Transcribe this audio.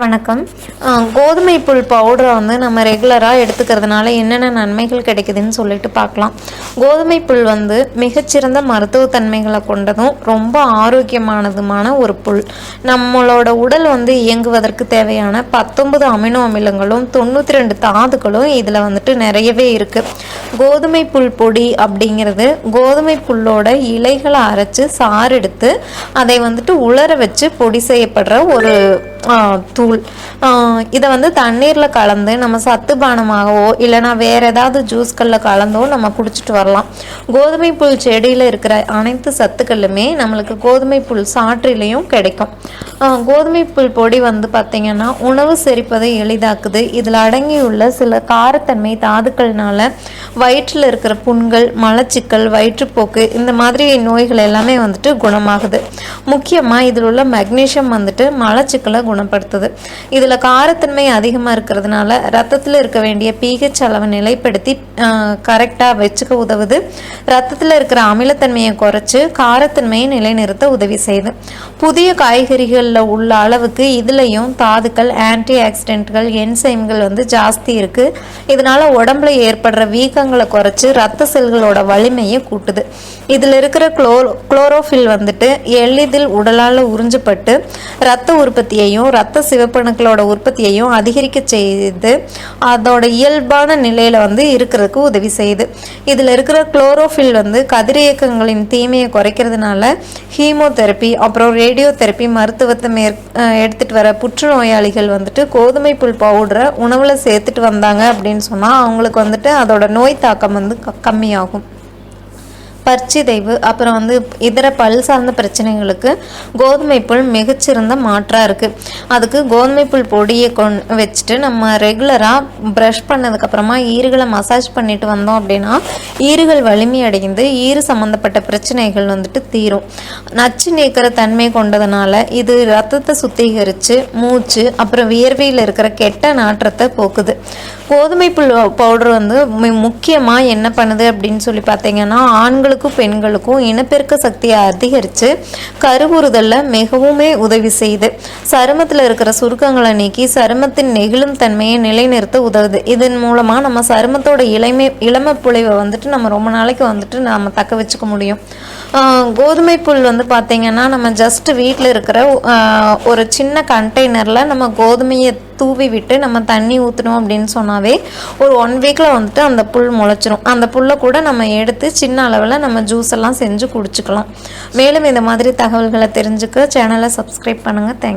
வணக்கம். கோதுமை புல் பவுடரை வந்து நம்ம ரெகுலராக எடுத்துக்கிறதுனால என்னென்ன நன்மைகள் கிடைக்குதுன்னு சொல்லிட்டு பார்க்கலாம். கோதுமை புல் வந்து மிகச்சிறந்த மருத்துவத்தன்மைகளை கொண்டதும் ரொம்ப ஆரோக்கியமானதுமான ஒரு புல். நம்மளோட உடல் வந்து இயங்குவதற்கு தேவையான 19 அமினோ அமிலங்களும் 92 தாதுக்களும் இதில் வந்துட்டு நிறையவே இருக்குது. கோதுமை புல் பொடி அப்படிங்கிறது கோதுமை புல்லோட இலைகளை அரைச்சி சாறு எடுத்து அதை வந்துட்டு உலர வச்சு பொடி செய்யப்படுற ஒரு தூள். இதை வந்து தண்ணீரில் கலந்து நம்ம சத்து பானமாகவோ இல்லைனா வேறு ஏதாவது ஜூஸ்களில் கலந்தோ நம்ம குடிச்சிட்டு வரலாம். கோதுமை புல் செடியில் இருக்கிற அனைத்து சத்துக்களுமே நம்மளுக்கு கோதுமை புல் சாற்றிலையும் கிடைக்கும். கோதுமை புல் பொடி வந்து பார்த்திங்கன்னா உணவு செரிப்பதை எளிதாக்குது. இதில் அடங்கியுள்ள சில காரத்தன்மை தாதுக்கள்னால வயிற்றில் இருக்கிற புண்கள், மலச்சிக்கல், வயிற்றுப்போக்கு இந்த மாதிரி நோய்கள் எல்லாமே வந்துட்டு குணமாகுது. முக்கியமாக இதில் உள்ள மெக்னீஷியம் வந்துட்டு மலச்சிக்கலை குணப்படுத்துது. இதில் காரத்தன்மை அதிகமாக இருக்கிறதுனால ரத்தத்தில் இருக்க வேண்டிய pH அளவை நிலைப்படுத்தி கரெக்டாக வச்சுக்க உதவுது. ரத்தத்தில் இருக்கிற அமிலத்தன்மையை குறைச்சி காரத்தன்மையை நிலைநிறுத்த உதவி செய்யுது. புதிய காய்கறிகளில் உள்ள அளவுக்கு இதுலேயும் தாதுக்கள், ஆன்டி ஆக்சிடென்ட்கள், என்சைம்கள் வந்து ஜாஸ்தி இருக்குது. இதனால் உடம்புல ஏற்படுற வீக்கங்களை குறைச்சி ரத்த செல்களோட வலிமையை கூட்டுது. இதில் இருக்கிற குளோரோஃபில் வந்துட்டு எளிதில் உடலால் உறிஞ்சப்பட்டு இரத்த உற்பத்தியையும் இரத்த சிவப்பணுக்களோட உற்பத்தியையும் அதிகரிக்க செய்து அதோட இயல்பான நிலையில் வந்து இருக்கிறதுக்கு உதவி செய்யுது. இதில் இருக்கிற குளோரோஃபில் வந்து கதிரியக்கங்களின் தீமையை குறைக்கிறதுனால ஹீமோதெரப்பி அப்புறம் ரேடியோ தெரப்பி மருத்துவத்தை எடுத்துகிட்டு வர புற்றுநோயாளிகள் வந்துட்டு கோதுமை புல் பவுடரை உணவில் சேர்த்துட்டு வந்தாங்க அப்படின்னு சொன்னால் அவங்களுக்கு வந்துட்டு அதோட நோய் தாக்கம் வந்து கம்மியாகும். பற்சிதைவு அப்புறம் வந்து இதர பல் சார்ந்த பிரச்சனைகளுக்கு கோதுமை புல் மிகச்சிறந்த மாற்றாக இருக்குது. அதுக்கு கோதுமை புல் பொடியை வச்சுட்டு நம்ம ரெகுலராக ப்ரஷ் பண்ணதுக்கப்புறமா ஈறுகளை மசாஜ் பண்ணிட்டு வந்தோம் அப்படின்னா ஈறுகள் வலிமை அடைந்து ஈறு சம்மந்தப்பட்ட பிரச்சனைகள் வந்துட்டு தீரும். நச்சு நீக்கிற தன்மை கொண்டதுனால இது ரத்தத்தை சுத்திகரித்து மூச்சு அப்புறம் வியர்வையில் இருக்கிற கெட்ட நாற்றத்தை போக்குது. கோதுமை புல் பவுடர் வந்து முக்கியமாக என்ன பண்ணுது அப்படின்னு சொல்லி பார்த்தீங்கன்னா ஆண்களுக்கும் பெண்களுக்கும் இனப்பெருக்க சக்தியை அதிகரித்து கருவுறுதலில் மிகவுமே உதவி செய்யுது. சருமத்தில் இருக்கிற சுருக்கங்களை நீக்கி சருமத்தின் நெகிழும் தன்மையை நிலைநிறுத்த உதவுது. இதன் மூலமாக நம்ம சருமத்தோட இளமை புழைவை வந்துட்டு நம்ம ரொம்ப நாளைக்கு வந்துட்டு நம்ம தக்க வச்சுக்க முடியும். கோதுமை புல் வந்து பார்த்திங்கன்னா நம்ம ஜஸ்ட் வீட்டில் இருக்கிற ஒரு சின்ன கண்டெய்னரில் நம்ம கோதுமையை தூவி விட்டு நம்ம தண்ணி ஊற்றணும் அப்படின்னு சொன்னாவே ஒரு 1 வீக்கில் வந்துட்டு அந்த புல் முளைச்சிரும். அந்த புல்லை கூட நம்ம எடுத்து சின்ன அளவில் நம்ம ஜூஸ் எல்லாம் செஞ்சு குடிச்சிக்கலாம். மேலும் இந்த மாதிரி தகவல்களை தெரிஞ்சுக்க சேனலை சப்ஸ்கிரைப் பண்ணுங்கள். தேங்க்யூ.